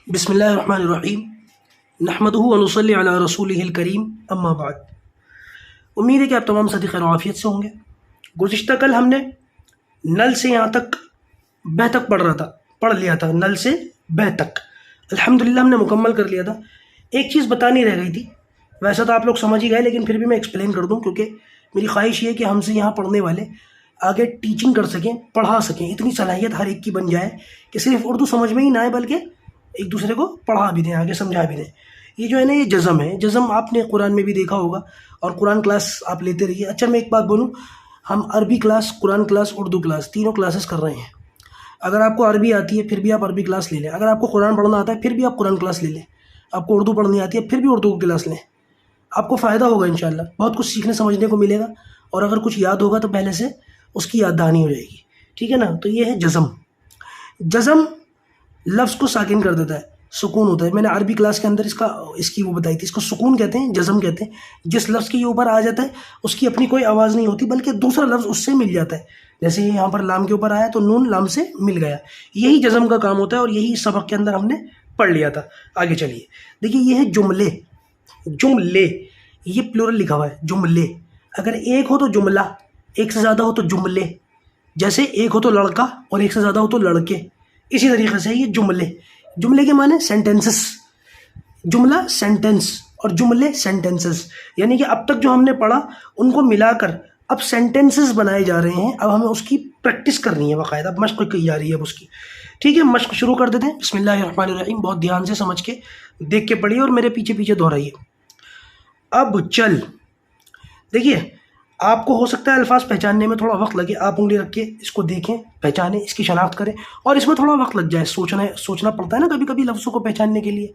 بسم اللہ الرحمن الرحیم نحمدہ ونصلی علی رسولہ الکریم اما بعد۔ امید ہے کہ آپ تمام ساتھی خیر و عافیت سے ہوں گے۔ گزشتہ کل ہم نے نل سے یہاں تک بہ تک پڑھ لیا تھا، نل سے بہ تک الحمدللہ ہم نے مکمل کر لیا تھا۔ ایک چیز بتانی رہ گئی تھی، ویسا تو آپ لوگ سمجھ ہی گئے لیکن پھر بھی میں ایکسپلین کر دوں، کیونکہ میری خواہش یہ ہے کہ ہم سے یہاں پڑھنے والے آگے ٹیچنگ کر سکیں، پڑھا سکیں، اتنی صلاحیت ہر ایک کی بن جائے کہ صرف اردو سمجھ میں ہی نہ آئے بلکہ ایک دوسرے کو پڑھا بھی دیں، آگے سمجھا بھی دیں۔ یہ جو ہے نا، یہ جزم ہے۔ جزم آپ نے قرآن میں بھی دیکھا ہوگا، اور قرآن کلاس آپ لیتے رہیے۔ اچھا میں ایک بات بولوں، ہم عربی کلاس، قرآن کلاس، اردو کلاس تینوں کلاسز کر رہے ہیں۔ اگر آپ کو عربی آتی ہے پھر بھی آپ عربی کلاس لے لیں، اگر آپ کو قرآن پڑھنا آتا ہے پھر بھی آپ قرآن کلاس لے لیں، آپ کو اردو پڑھنی آتی ہے پھر بھی اردو کی کلاس لیں، آپ کو فائدہ ہوگا انشاءاللہ، بہت کچھ سیکھنے سمجھنے کو ملے گا، اور اگر کچھ یاد ہوگا تو پہلے سے اس کی یاد دہانی ہو جائے گی، ٹھیک ہے نا۔ تو یہ ہے جزم۔ جزم لفظ کو ساکن کر دیتا ہے، سکون ہوتا ہے۔ میں نے عربی کلاس کے اندر اس کی وہ بتائی تھی، اس کو سکون کہتے ہیں، جزم کہتے ہیں۔ جس لفظ کے یہ اوپر آ جاتا ہے اس کی اپنی کوئی آواز نہیں ہوتی بلکہ دوسرا لفظ اس سے مل جاتا ہے، جیسے یہاں پر لام کے اوپر آیا تو نون لام سے مل گیا، یہی جزم کا کام ہوتا ہے، اور یہی اس سبق کے اندر ہم نے پڑھ لیا تھا۔ آگے چلیے، دیکھیے یہ ہے جملے۔ جملے یہ پلورل لکھا ہوا ہے، جملے۔ اگر ایک ہو تو جملہ، ایک سے زیادہ ہو تو جملے، جیسے ایک ہو تو لڑکا اور ایک سے زیادہ ہو تو لڑکے، اسی طریقے سے یہ جملے۔ جملے کے معنی سینٹینسز، جملہ سینٹینس اور جملے سینٹینسز، یعنی کہ اب تک جو ہم نے پڑھا ان کو ملا کر اب سینٹینسز بنائے جا رہے ہیں، اب ہمیں اس کی پریکٹس کرنی ہے باقاعدہ، اب مشق کی جا رہی ہے اب اس کی، ٹھیک ہے۔ مشق شروع کر دیتے ہیں۔ بسم اللہ الرحمن الرحیم، بہت دھیان سے سمجھ کے دیکھ کے پڑھیے اور میرے پیچھے پیچھے دہرائیے۔ اب چل، دیکھیے آپ کو ہو سکتا ہے الفاظ پہچاننے میں تھوڑا وقت لگے، آپ انگلی رکھ کے اس کو دیکھیں، پہچانیں، اس کی شناخت کریں، اور اس میں تھوڑا وقت لگ جائے، سوچنا پڑتا ہے نا کبھی کبھی لفظوں کو پہچاننے کے لیے،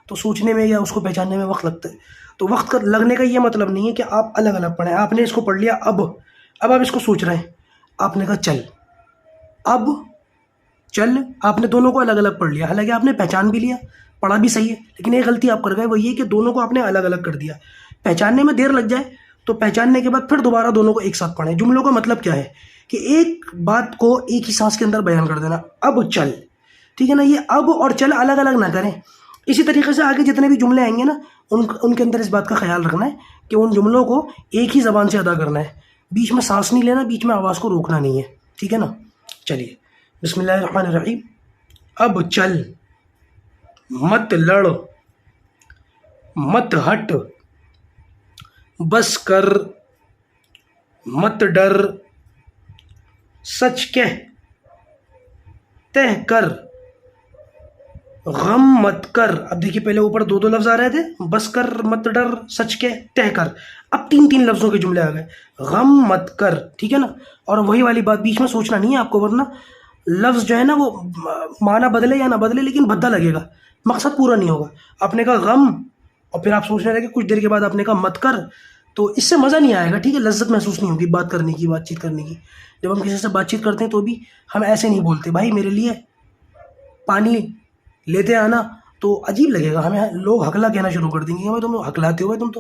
تو سوچنے میں یا اس کو پہچاننے میں وقت لگتا ہے۔ تو وقت لگنے کا یہ مطلب نہیں ہے کہ آپ الگ الگ پڑھیں۔ آپ نے اس کو پڑھ لیا، اب آپ اس کو سوچ رہے ہیں، آپ نے کہا چل، اب چل، آپ نے دونوں کو الگ الگ پڑھ لیا، حالانکہ آپ نے پہچان بھی لیا، پڑھا بھی صحیح ہے، لیکن ایک غلطی آپ کر گئے، وہ یہ کہ دونوں کو آپ نے الگ الگ کر دیا۔ پہچاننے میں دیر لگ جائے تو پہچاننے کے بعد پھر دوبارہ دونوں کو ایک ساتھ پڑھیں۔ جملوں کا مطلب کیا ہے کہ ایک بات کو ایک ہی سانس کے اندر بیان کر دینا۔ اب چل، ٹھیک ہے نا، یہ اب اور چل الگ الگ نہ کریں۔ اسی طریقے سے آگے جتنے بھی جملے آئیں گے نا، ان کے اندر اس بات کا خیال رکھنا ہے کہ ان جملوں کو ایک ہی زبان سے ادا کرنا ہے، بیچ میں سانس نہیں لینا، بیچ میں آواز کو روکنا نہیں ہے، ٹھیک ہے نا۔ چلیے بسم اللہ الرحمن الرحیم۔ اب چل، مت لڑ، مت ہٹ، بس کر، مت ڈر، سچ کہہ، تہ کر، غم مت کر۔ اب دیکھیے پہلے اوپر دو دو لفظ آ رہے تھے، بس کر، مت ڈر، سچ کہہ، تہ کر، اب تین تین لفظوں کے جملے آ گئے۔ غم مت کر، ٹھیک ہے نا، اور وہی والی بات، بیچ میں سوچنا نہیں ہے آپ کو، ورنہ لفظ جو ہے نا وہ معنی بدلے یا نہ بدلے لیکن بھدا لگے گا، مقصد پورا نہیں ہوگا۔ آپ نے کہا غم، اور پھر آپ سوچنے لگے، کچھ دیر کے بعد آپ نے کہا مت کر، تو اس سے مزہ نہیں آئے گا، ٹھیک ہے، لذت محسوس نہیں ہوگی بات کرنے کی، بات چیت کرنے کی۔ جب ہم کسی سے بات چیت کرتے ہیں تو بھی ہم ایسے نہیں بولتے، بھائی میرے لیے پانی لیتے آنا، تو عجیب لگے گا ہمیں، لوگ ہکلا کہنا شروع کر دیں گے، ہمیں تم ہکلاتے ہوئے تم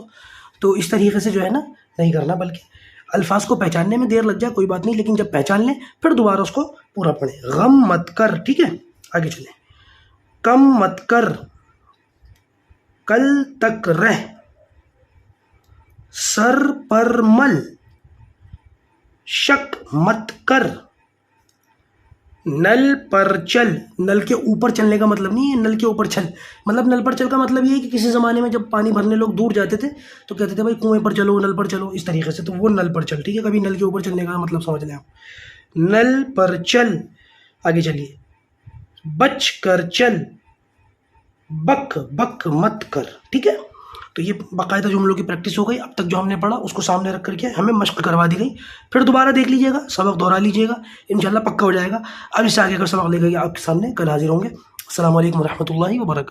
تو اس طریقے سے جو ہے نا نہیں کرنا، بلکہ الفاظ کو پہچاننے میں دیر لگ جائے کوئی بات نہیں، لیکن جب پہچان لیں پھر دوبارہ اس کو پورا پڑھیں۔ غم مت کر، ٹھیک ہے، آگے چلیں۔ کم مت کر، کل تک رہ، سر پر مل، شک مت کر، نل پر چل۔ نل کے اوپر چلنے کا مطلب نہیں ہے نل کے اوپر چل، مطلب نل پر چل کا مطلب یہ ہے کہ کسی زمانے میں جب پانی بھرنے لوگ دور جاتے تھے تو کہتے تھے بھائی کنویں پر چلو، نل پر چلو، اس طریقے سے، تو وہ نل پر چل، ٹھیک ہے، کبھی نل کے اوپر چلنے کا مطلب سمجھ لیں آپ، نل پر چل۔ آگے چلیے، بچ کر چل، بک بک مت کر، ٹھیک ہے۔ تو یہ باقاعدہ جملوں کی پریکٹس ہو گئی، اب تک جو ہم نے پڑھا اس کو سامنے رکھ کر کے ہمیں مشق کروا دی گئی، پھر دوبارہ دیکھ لیجیے گا، سبق دہرا لیجیے گا، انشاءاللہ پکا ہو جائے گا۔ اب اس سے آگے کا سبق لے کر آپ کے سامنے کل حاضر ہوں گے۔ السلام علیکم ورحمۃ اللہ وبرکاتہ۔